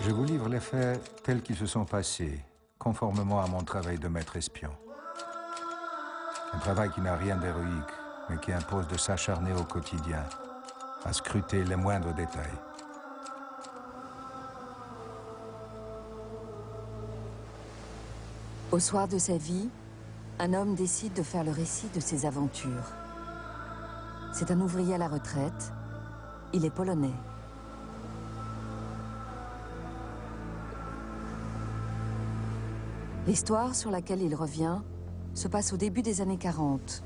Je vous livre les faits tels qu'ils se sont passés, conformément à mon travail de maître espion. Un travail qui n'a rien d'héroïque, mais qui impose de s'acharner au quotidien, à scruter les moindres détails. Au soir de sa vie, un homme décide de faire le récit de ses aventures. C'est un ouvrier à la retraite. Il est polonais. L'histoire sur laquelle il revient se passe au début des années 40,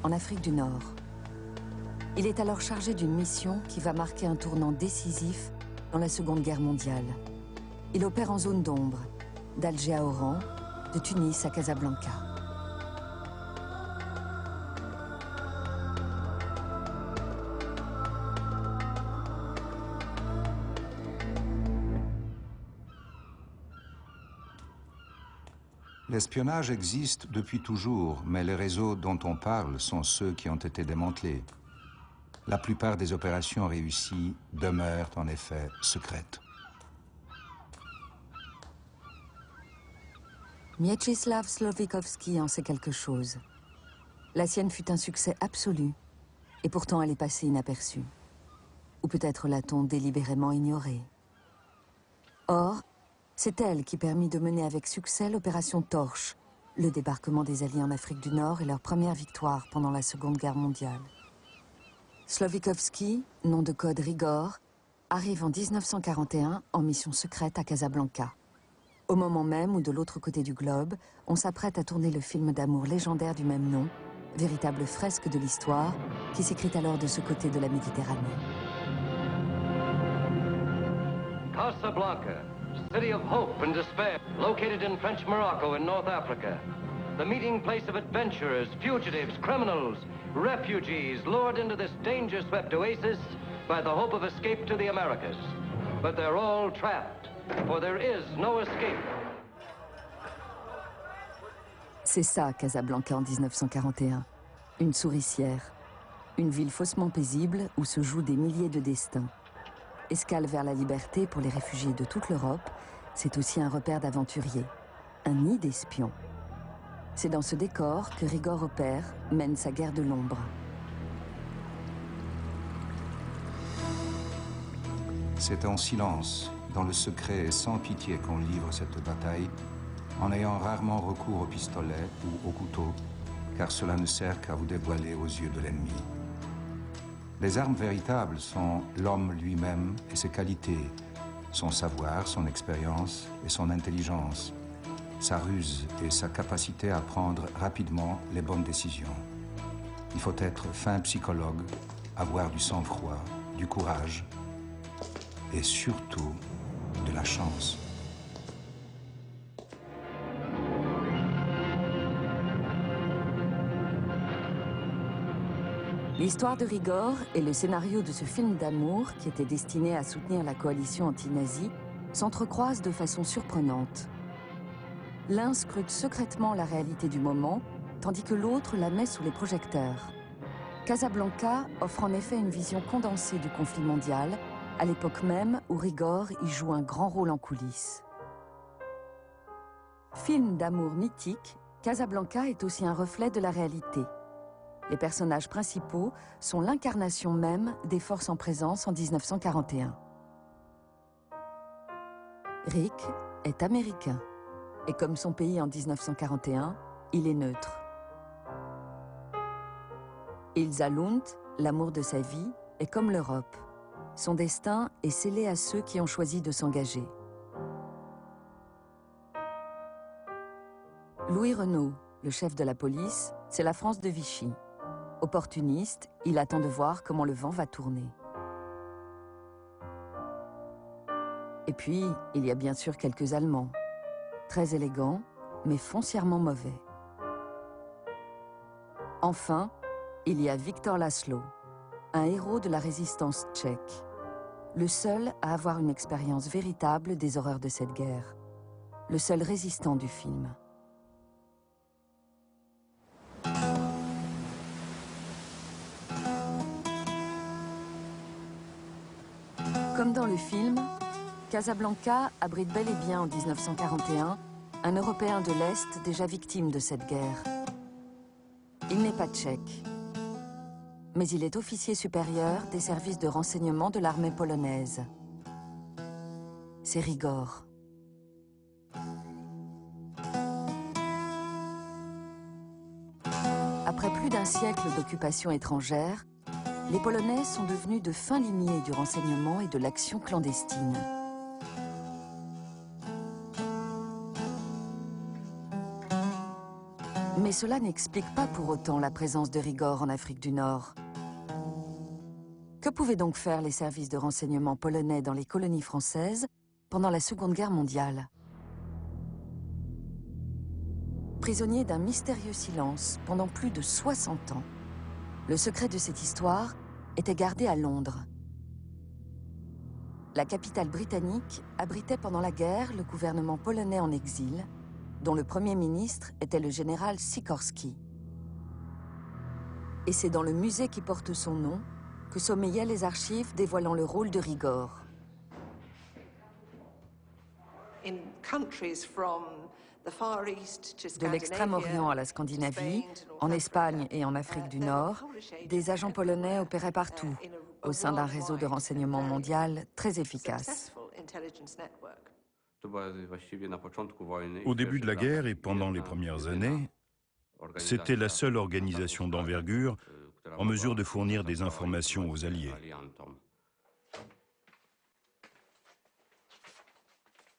en Afrique du Nord. Il est alors chargé d'une mission qui va marquer un tournant décisif dans la Seconde Guerre mondiale. Il opère en zone d'ombre, d'Alger à Oran, de Tunis à Casablanca. L'espionnage existe depuis toujours, mais les réseaux dont on parle sont ceux qui ont été démantelés. La plupart des opérations réussies demeurent en effet secrètes. Mieczysław Slowikowski en sait quelque chose. La sienne fut un succès absolu, et pourtant elle est passée inaperçue. Ou peut-être l'a-t-on délibérément ignorée. Or, c'est elle qui permit de mener avec succès l'opération Torche, le débarquement des Alliés en Afrique du Nord et leur première victoire pendant la Seconde Guerre mondiale. Slowikowski, nom de code Rigor, arrive en 1941 en mission secrète à Casablanca. Au moment même où, de l'autre côté du globe, on s'apprête à tourner le film d'amour légendaire du même nom, véritable fresque de l'histoire, qui s'écrit alors de ce côté de la Méditerranée. Casablanca, city of hope and despair, located in French Morocco in North Africa. The meeting place of adventurers, fugitives, criminals, refugees lured into this danger-swept oasis by the hope of escape to the Americas. But they're all trapped, for there is no escape. C'est ça, Casablanca en 1941. Une souricière. Une ville faussement paisible où se jouent des milliers de destins. Escale vers la liberté pour les réfugiés de toute l'Europe, c'est aussi un repère d'aventuriers. Un nid d'espions. C'est dans ce décor que Rigor opère, mène sa guerre de l'ombre. C'est en silence, dans le secret et sans pitié qu'on livre cette bataille, en ayant rarement recours au pistolet ou au couteau, car cela ne sert qu'à vous dévoiler aux yeux de l'ennemi. Les armes véritables sont l'homme lui-même et ses qualités, son savoir, son expérience et son intelligence, sa ruse et sa capacité à prendre rapidement les bonnes décisions. Il faut être fin psychologue, avoir du sang-froid, du courage et surtout de la chance. L'histoire de Rigor et le scénario de ce film d'amour, qui était destiné à soutenir la coalition anti-nazie, s'entrecroisent de façon surprenante. L'un scrute secrètement la réalité du moment, tandis que l'autre la met sous les projecteurs. Casablanca offre en effet une vision condensée du conflit mondial, à l'époque même où Rigor y joue un grand rôle en coulisses. Film d'amour mythique, Casablanca est aussi un reflet de la réalité. Les personnages principaux sont l'incarnation même des forces en présence en 1941. Rick est américain, et comme son pays en 1941, il est neutre. Ilsa Lund, l'amour de sa vie, est comme l'Europe. Son destin est scellé à ceux qui ont choisi de s'engager. Louis Renault, le chef de la police, c'est la France de Vichy. Opportuniste, il attend de voir comment le vent va tourner. Et puis, il y a bien sûr quelques Allemands, très élégants, mais foncièrement mauvais. Enfin, il y a Victor Laszlo, un héros de la résistance tchèque, le seul à avoir une expérience véritable des horreurs de cette guerre, le seul résistant du film. Comme dans le film, Casablanca abrite bel et bien en 1941 un Européen de l'Est déjà victime de cette guerre. Il n'est pas tchèque, mais il est officier supérieur des services de renseignement de l'armée polonaise. C'est Rigor. Après plus d'un siècle d'occupation étrangère, les Polonais sont devenus de fins limiers du renseignement et de l'action clandestine. Mais cela n'explique pas pour autant la présence de Rigor en Afrique du Nord. Que pouvaient donc faire les services de renseignement polonais dans les colonies françaises pendant la Seconde Guerre mondiale? Prisonnier d'un mystérieux silence pendant plus de 60 ans, le secret de cette histoire était gardé à Londres. La capitale britannique abritait pendant la guerre le gouvernement polonais en exil, dont le Premier ministre était le général Sikorski. Et c'est dans le musée qui porte son nom que sommeillaient les archives dévoilant le rôle de Rigor. De l'Extrême-Orient à la Scandinavie, en Espagne et en Afrique du Nord, des agents polonais opéraient partout, au sein d'un réseau de renseignement mondial très efficace. Au début de la guerre et pendant les premières années, c'était la seule organisation d'envergure en mesure de fournir des informations aux Alliés.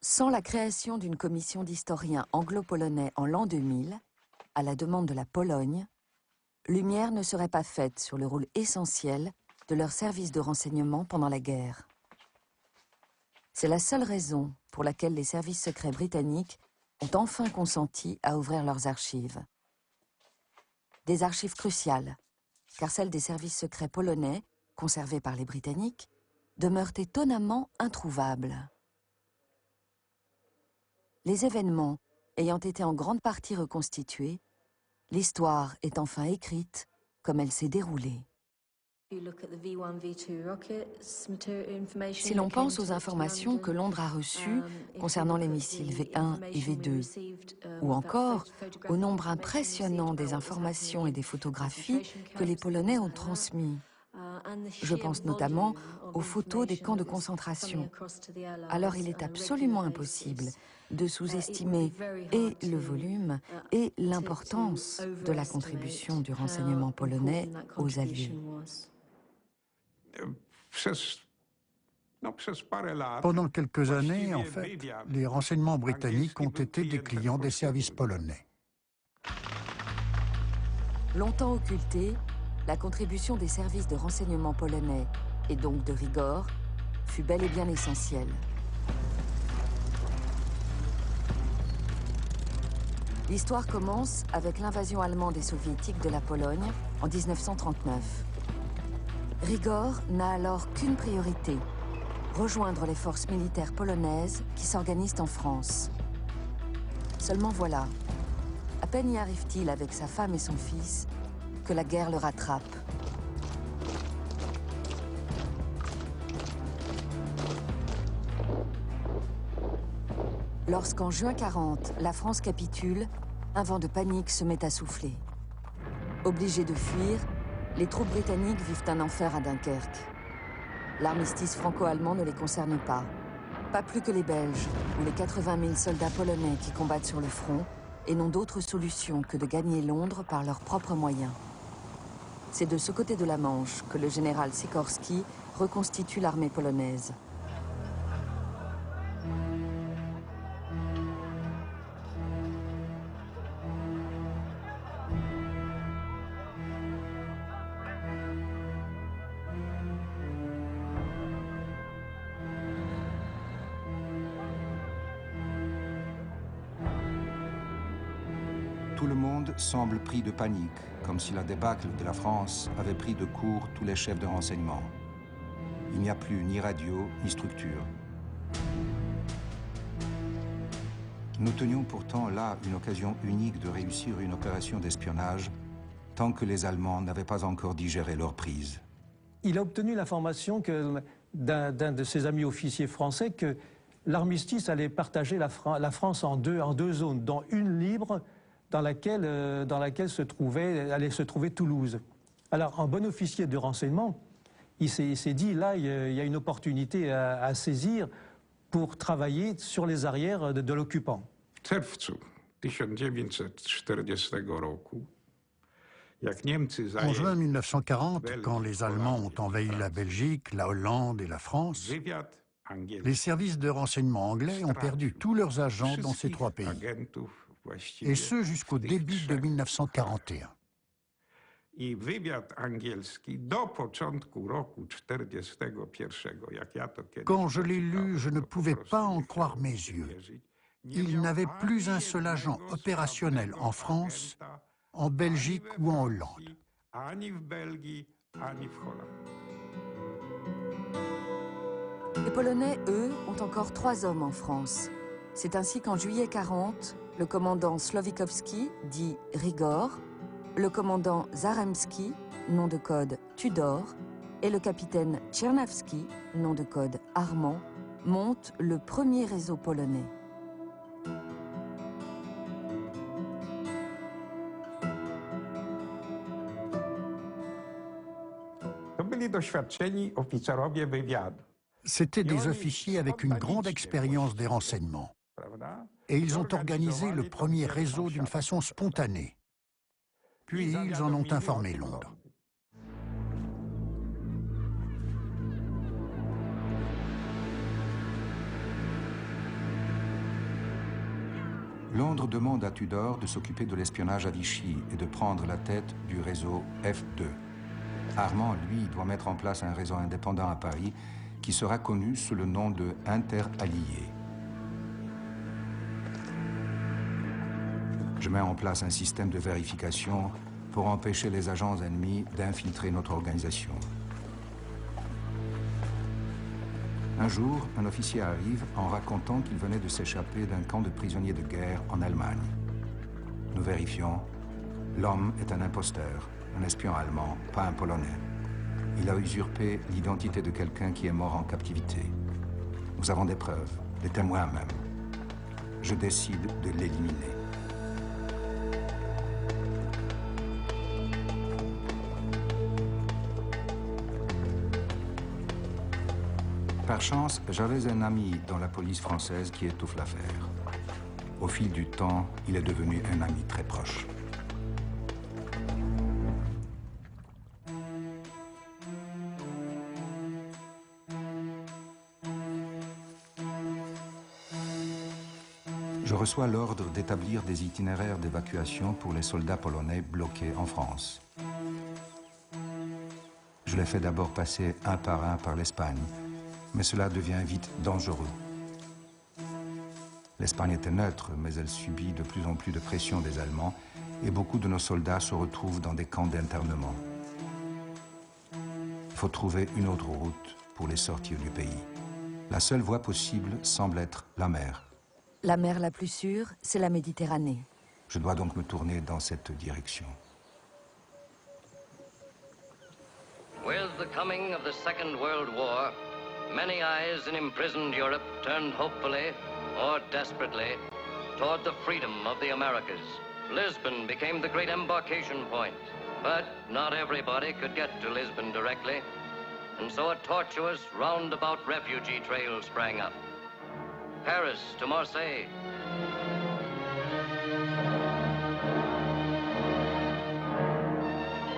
Sans la création d'une commission d'historiens anglo-polonais en l'an 2000, à la demande de la Pologne, lumière ne serait pas faite sur le rôle essentiel de leurs services de renseignement pendant la guerre. C'est la seule raison pour laquelle les services secrets britanniques ont enfin consenti à ouvrir leurs archives. Des archives cruciales, car celles des services secrets polonais, conservées par les Britanniques, demeurent étonnamment introuvables. Les événements ayant été en grande partie reconstitués, l'histoire est enfin écrite comme elle s'est déroulée. Si l'on pense aux informations que Londres a reçues concernant les missiles V1 et V2, ou encore au nombre impressionnant des informations et des photographies que les Polonais ont transmises, je pense notamment aux photos des camps de concentration, alors il est absolument impossible de sous-estimer et le volume et l'importance de la contribution du renseignement polonais aux Alliés. Pendant quelques années, en fait, les renseignements britanniques ont été des clients des services polonais. Longtemps occultée, la contribution des services de renseignement polonais, et donc de Rigor, fut bel et bien essentielle. L'histoire commence avec l'invasion allemande et soviétique de la Pologne en 1939. Rigor n'a alors qu'une priorité, rejoindre les forces militaires polonaises qui s'organisent en France. Seulement voilà, à peine y arrive-t-il avec sa femme et son fils, que la guerre le rattrape. Lorsqu'en juin 40, la France capitule, un vent de panique se met à souffler. Obligés de fuir, les troupes britanniques vivent un enfer à Dunkerque. L'armistice franco-allemand ne les concerne pas. Pas plus que les Belges, ou les 80 000 soldats polonais qui combattent sur le front et n'ont d'autre solution que de gagner Londres par leurs propres moyens. C'est de ce côté de la Manche que le général Sikorski reconstitue l'armée polonaise. Tout le monde semble pris de panique, comme si la débâcle de la France avait pris de court tous les chefs de renseignement. Il n'y a plus ni radio, ni structure. Nous tenions pourtant là une occasion unique de réussir une opération d'espionnage, tant que les Allemands n'avaient pas encore digéré leur prise. Il a obtenu l'information d'un de ses amis officiers français que l'armistice allait partager la France en deux zones, dont une libre dans laquelle allait se trouver Toulouse. Alors, en bon officier de renseignement, il s'est dit, là, il y a une opportunité à saisir pour travailler sur les arrières de l'occupant. En juin 1940, quand les Allemands ont envahi la Belgique, la Hollande et la France, les services de renseignement anglais ont perdu tous leurs agents dans ces trois pays, et ce jusqu'au début de 1941. Quand je l'ai lu, je ne pouvais pas en croire mes yeux. Il n'avait plus un seul agent opérationnel en France, en Belgique ou en Hollande. Les Polonais, eux, ont encore 3 hommes en France. C'est ainsi qu'en juillet 40, le commandant Słowikowski, dit Rigor, le commandant Zaremski, nom de code Tudor, et le capitaine Tchernawski, nom de code Armand, montent le premier réseau polonais. C'étaient des officiers avec une grande expérience des renseignements. Et ils ont organisé le premier réseau d'une façon spontanée. Puis ils en ont informé Londres. Londres demande à Tudor de s'occuper de l'espionnage à Vichy et de prendre la tête du réseau F2. Armand, lui, doit mettre en place un réseau indépendant à Paris qui sera connu sous le nom de Inter-Alliés. Je mets en place un système de vérification pour empêcher les agents ennemis d'infiltrer notre organisation. Un jour, un officier arrive en racontant qu'il venait de s'échapper d'un camp de prisonniers de guerre en Allemagne. Nous vérifions. L'homme est un imposteur, un espion allemand, pas un Polonais. Il a usurpé l'identité de quelqu'un qui est mort en captivité. Nous avons des preuves, des témoins même. Je décide de l'éliminer. Par chance, j'avais un ami dans la police française qui étouffe l'affaire. Au fil du temps, il est devenu un ami très proche. Je reçois l'ordre d'établir des itinéraires d'évacuation pour les soldats polonais bloqués en France. Je les fais d'abord passer un par l'Espagne, mais cela devient vite dangereux. L'Espagne était neutre, mais elle subit de plus en plus de pression des Allemands et beaucoup de nos soldats se retrouvent dans des camps d'internement. Il faut trouver une autre route pour les sortir du pays. La seule voie possible semble être la mer. La mer la plus sûre, c'est la Méditerranée. Je dois donc me tourner dans cette direction. With the coming of the Second World War, many eyes in imprisoned Europe turned hopefully, or desperately, toward the freedom of the Americas. Lisbon became the great embarkation point, but not everybody could get to Lisbon directly, and so a tortuous, roundabout refugee trail sprang up. Paris to Marseille.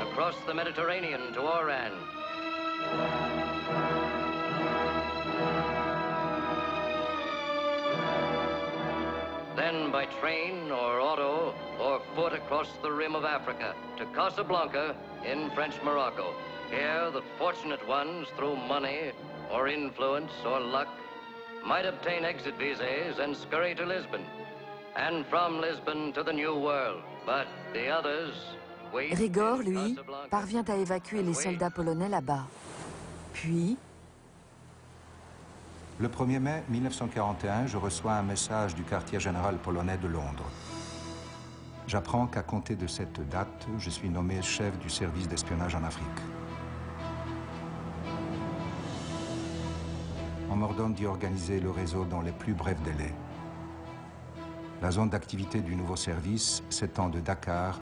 Across the Mediterranean to Oran. Then by train or auto or foot across the rim of Africa to Casablanca in French Morocco. Here the fortunate ones, through money or influence or luck, might obtain exit visas and scurry to Lisbon. And from Lisbon to the New World. But the others wait. Rigor, lui, parvient à évacuer les soldats polonais là-bas. Puis... Le 1er mai 1941, je reçois un message du quartier général polonais de Londres. J'apprends qu'à compter de cette date, je suis nommé chef du service d'espionnage en Afrique. on m'ordonne d'y organiser le réseau dans les plus brefs délais. La zone d'activité du nouveau service s'étend de Dakar